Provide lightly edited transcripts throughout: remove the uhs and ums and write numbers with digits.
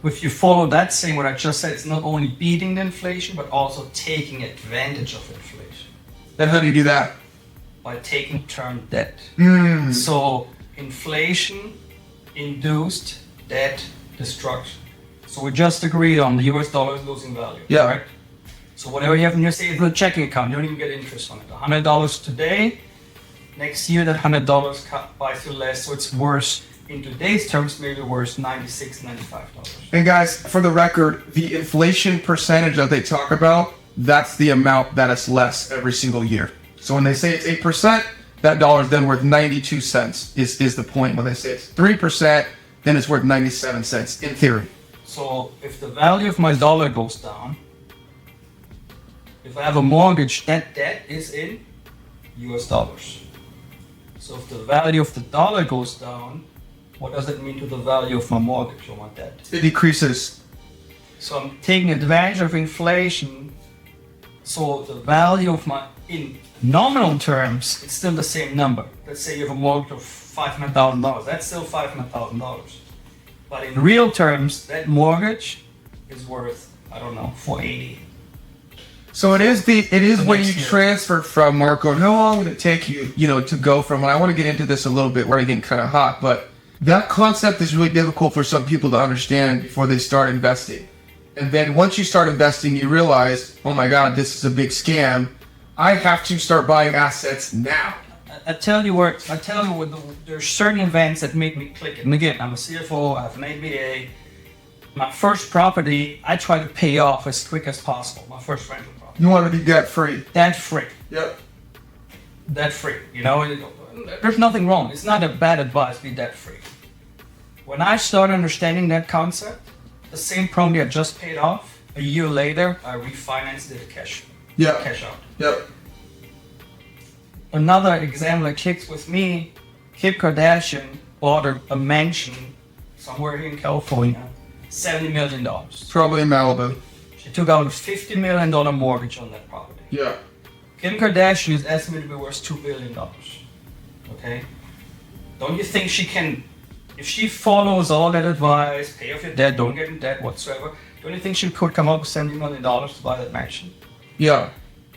if you follow that same what I just said, it's not only beating the inflation, but also taking advantage of inflation. Then how do you do that? By taking term debt. So inflation induced debt destruction. So we just agreed on the US dollar is losing value. Yeah. Correct? So whatever you have in your savings checking account, you don't even get interest on it. $100 today, next year that $100 buys you less, so it's worse in today's terms, maybe worth $96, $95. And guys, for the record, the inflation percentage that they talk about, that's the amount that is less every single year. So when they say it's 8%, that dollar is then worth 92 cents is the point. When they say it's 3%, then it's worth 97 cents in theory. So if the value of my dollar goes down, if I have a mortgage, that debt is in US dollars. So if the value of the dollar goes down, what does it mean to the value of my mortgage or my debt? It decreases. So I'm taking advantage of inflation. So the value of my, in nominal terms, it's still the same number. Let's say you have a mortgage of $500,000. That's still $500,000. But in real terms, that mortgage is worth, I don't know, $480. So it is when you next year. transfer from Marco. How long would it take you, to go from? And I want to get into this a little bit. We're getting kind of hot, but that concept is really difficult for some people to understand before they start investing. And then once you start investing, you realize, oh my God, this is a big scam. I have to start buying assets now. I tell you what, there's certain events that make me click it. And again, I'm a CFO, I have an MBA. My first property, I try to pay off as quick as possible. My first rental property. You want to be debt free. Debt free. Yep. Debt free. There's nothing wrong. It's not a bad advice, be debt free. When I started understanding that concept, the same property I just paid off, a year later, I refinanced it cash out. Yep. Another example that kicks with me, Kim Kardashian bought a mansion somewhere here in California, $70 million. Probably in Malibu. She took out a $50 million mortgage on that property. Yeah. Kim Kardashian is estimated to be worth $2 billion. Okay? Don't you think she can, if she follows all that advice, pay off your debt, don't get in debt whatsoever, don't you think she could come up with $70 million to buy that mansion? Yeah.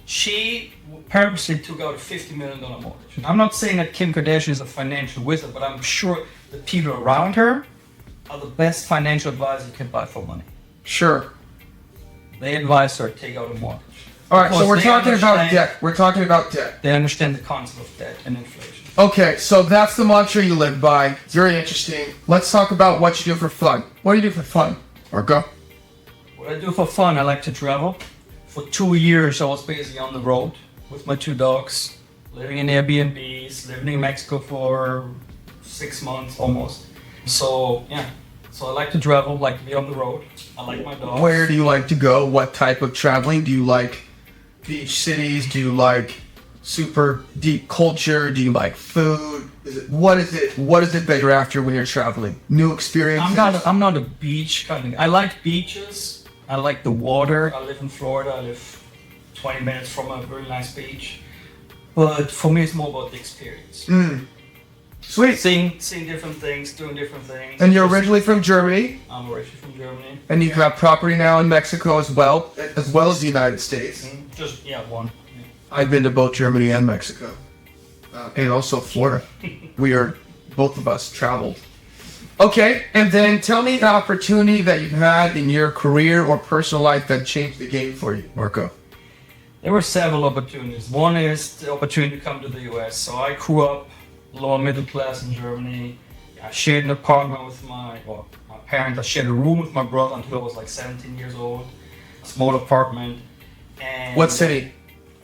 She purposely took out a $50 million mortgage. I'm not saying that Kim Kardashian is a financial wizard, but I'm sure the people around her are the best financial advisors you can buy for money. Sure. They advise her to take out a mortgage. All right, so Because we're they talking about understand- debt. We're talking about debt. They understand the concept of debt and inflation. Okay, so that's the mantra you live by. Very interesting. Let's talk about what you do for fun. What do you do for fun, Marco? What I do for fun, I like to travel. For 2 years, I was basically on the road with my 2 dogs, living in Airbnbs, living in Mexico for 6 months almost. So, yeah. So I like to travel, like to be on the road. I like my dogs. Where do you like to go? What type of traveling? Do you like beach cities? Do you like super deep culture? Do you like food? What is it that you're after when you're traveling? New experience? I'm not a beach kind of guy. I like beaches. I like the water. I live in Florida. I live 20 minutes from a very nice beach. But for me, it's more about the experience. Sweet. Seeing different things, doing different things. And you're originally from Germany, I'm originally from Germany. and you have property now in Mexico as well as the United States. Just, one. Yeah. I've been to both Germany and Mexico, and also Florida. Both of us traveled. Okay, and then tell me the opportunity that you've had in your career or personal life that changed the game for you, Marco. There were several opportunities. One is the opportunity to come to the US. So I grew up lower middle class in Germany. I shared an apartment with my parents. I shared a room with my brother until I was like 17 years old. A small apartment. And What city?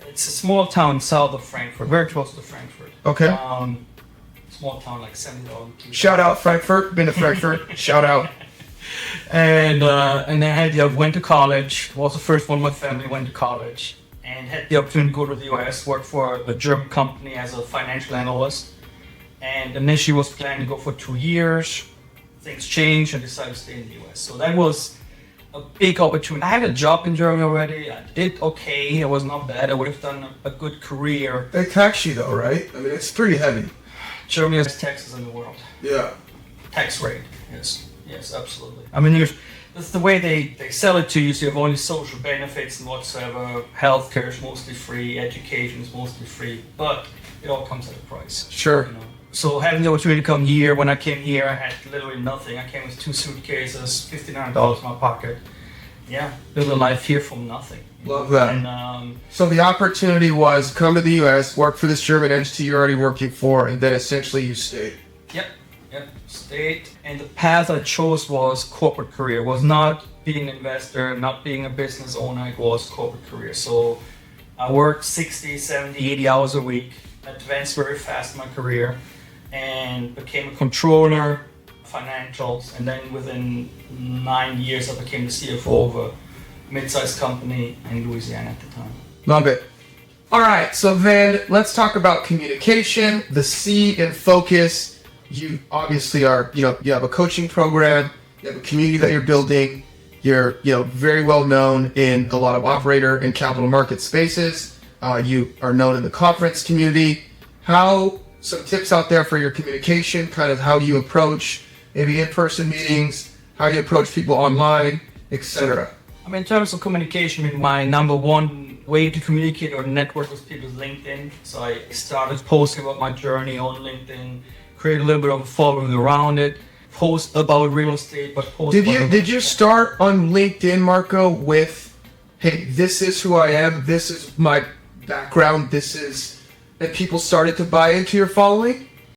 It's a small town south of Frankfurt, very close to Frankfurt. Okay. Small town, like 70,000 people. Shout out Frankfurt. Been to Frankfurt. Shout out. And I went to college. Was the first one in my family went to college, and had the opportunity to go to the US, work for a German company as a financial analyst. And initially was planning to go for 2 years. Things changed and decided to stay in the US. So that was a big opportunity. I had a job in Germany already. I did okay. It was not bad. I would have done a good career. They tax you though, right? I mean, it's pretty heavy. Germany has taxes in the world. Yeah. Tax rate, yes, absolutely. I mean, That's the way they sell it to you. So you have only social benefits and whatsoever. Healthcare is mostly free. Education is mostly free. But it all comes at a price. Sure. You know? So having the opportunity to come here, when I came here, I had literally nothing. I came with 2 suitcases, $59 in my pocket. Yeah, build a life here from nothing. Love that. And So the opportunity was come to the U.S., work for this German entity you're already working for, and then essentially you stayed. Yep, stayed. And the path I chose was corporate career. Was not being an investor, not being a business owner. It was corporate career. So I worked 60, 70, 80 hours a week. Advanced very fast in my career, and became a controller, financials, and then within 9 years I became the CFO of a mid-sized company in Louisiana at the time. Love it. All right, so then let's talk about communication, the C in focus. You obviously are, you have a coaching program, you have a community that you're building. You're, very well known in a lot of operator and capital market spaces. You are known in the conference community. Some tips out there for your communication, kind of how you approach maybe in-person meetings, how you approach people online, etc. I mean, in terms of communication, my number one way to communicate or network with people is LinkedIn. So I started posting about my journey on LinkedIn, create a little bit of a following around it, post about real estate, but post. Did you start on LinkedIn, Marco, with, hey, this is who I am, this is my background, and people started to buy into your following?